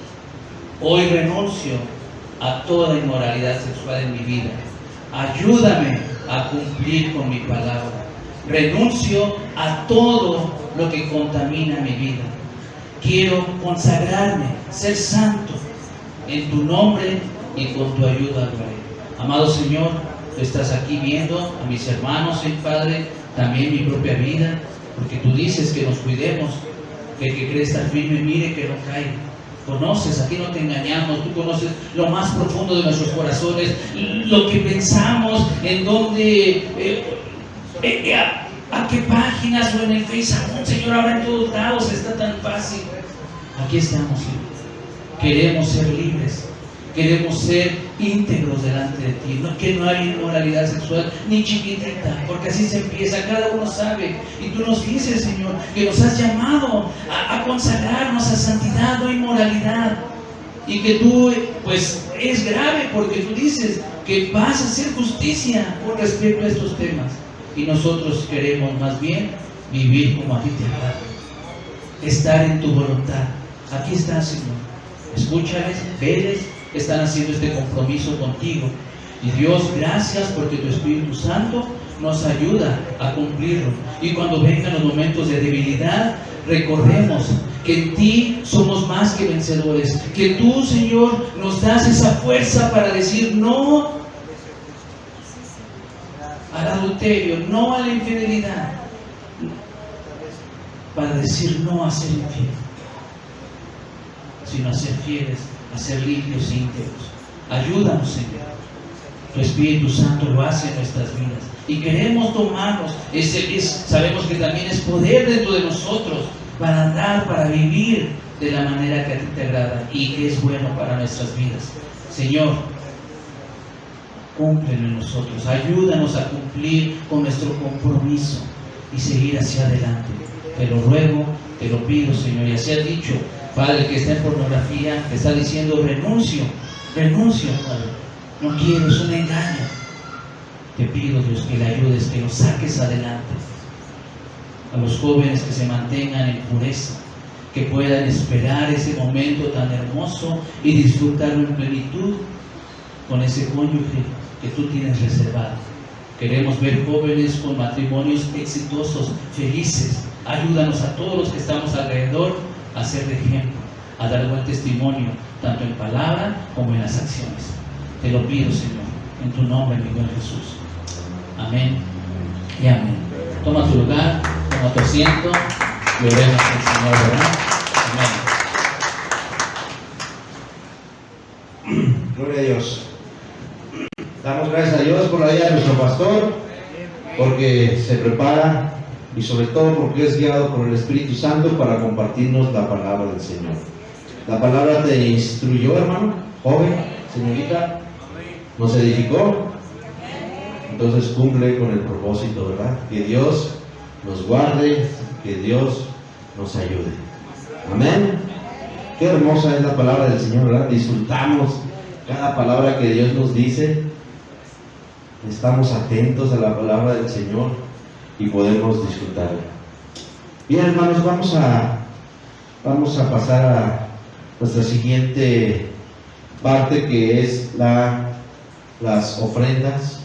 Hoy renuncio a toda inmoralidad sexual en mi vida. Ayúdame a cumplir con mi palabra. Renuncio a todo lo que contamina mi vida. Quiero consagrarme, ser santo. En tu nombre y con tu ayuda lo haré. Amado Señor, tú estás aquí viendo a mis hermanos, Padre, también mi propia vida, porque tú dices que nos cuidemos, que el que cree estar firme mire que no caiga. Conoces, aquí no te engañamos, tú conoces lo más profundo de nuestros corazones, lo que pensamos, en dónde, a qué páginas o en el Facebook, Señor, ahora en todos lados está tan fácil. Aquí estamos, Señor. Queremos ser libres, queremos ser íntegros delante de ti, que no hay inmoralidad sexual ni chiquitita, porque así se empieza, cada uno sabe, y tú nos dices, Señor, que nos has llamado a consagrarnos a santidad, no inmoralidad, y que tú, pues, es grave, porque tú dices que vas a hacer justicia con respecto a estos temas, y nosotros queremos más bien vivir como a ti te agrada, estar en tu voluntad. Aquí está, Señor. Escúchales, veles, están haciendo este compromiso contigo. Y Dios, gracias porque tu Espíritu Santo nos ayuda a cumplirlo. Y cuando vengan los momentos de debilidad, recordemos que en ti somos más que vencedores. Que tú, Señor, nos das esa fuerza para decir no al adulterio, no a la infidelidad, para decir no a ser infiel, sino a ser fieles, a ser limpios e íntegros. Ayúdanos, Señor. Tu Espíritu Santo lo hace en nuestras vidas y queremos tomarnos. Sabemos que también es poder dentro de nosotros para andar, para vivir de la manera que a ti te agrada y que es bueno para nuestras vidas. Señor, cúmplelo en nosotros. Ayúdanos a cumplir con nuestro compromiso y seguir hacia adelante. Te lo ruego, te lo pido, Señor. Y así has dicho, Padre, el que está en pornografía, te está diciendo renuncio, Padre. No quiero, es un engaño. Te pido, Dios, que le ayudes, que lo saques adelante. A los jóvenes que se mantengan en pureza, que puedan esperar ese momento tan hermoso y disfrutarlo en plenitud con ese cónyuge que tú tienes reservado. Queremos ver jóvenes con matrimonios exitosos, felices. Ayúdanos a todos los que estamos alrededor a ser de ejemplo, a dar buen testimonio, tanto en palabra como en las acciones. Te lo pido, Señor, en tu nombre, mi Señor Jesús. Amén y amén. Toma tu lugar. Toma tu asiento y oremos al Señor, ¿verdad? Amén. Gloria a Dios. Damos gracias a Dios por la vida de nuestro pastor, porque se prepara y sobre todo porque es guiado por el Espíritu Santo para compartirnos la palabra del Señor. La palabra te instruyó, hermano, joven, señorita, nos edificó. Entonces cumple con el propósito, ¿verdad? Que Dios nos guarde, que Dios nos ayude. Amén. Qué hermosa es la palabra del Señor, ¿verdad? Disfrutamos cada palabra que Dios nos dice. Estamos atentos a la palabra del Señor y podemos disfrutarla. Bien, hermanos, vamos a pasar a nuestra siguiente parte, que es las ofrendas.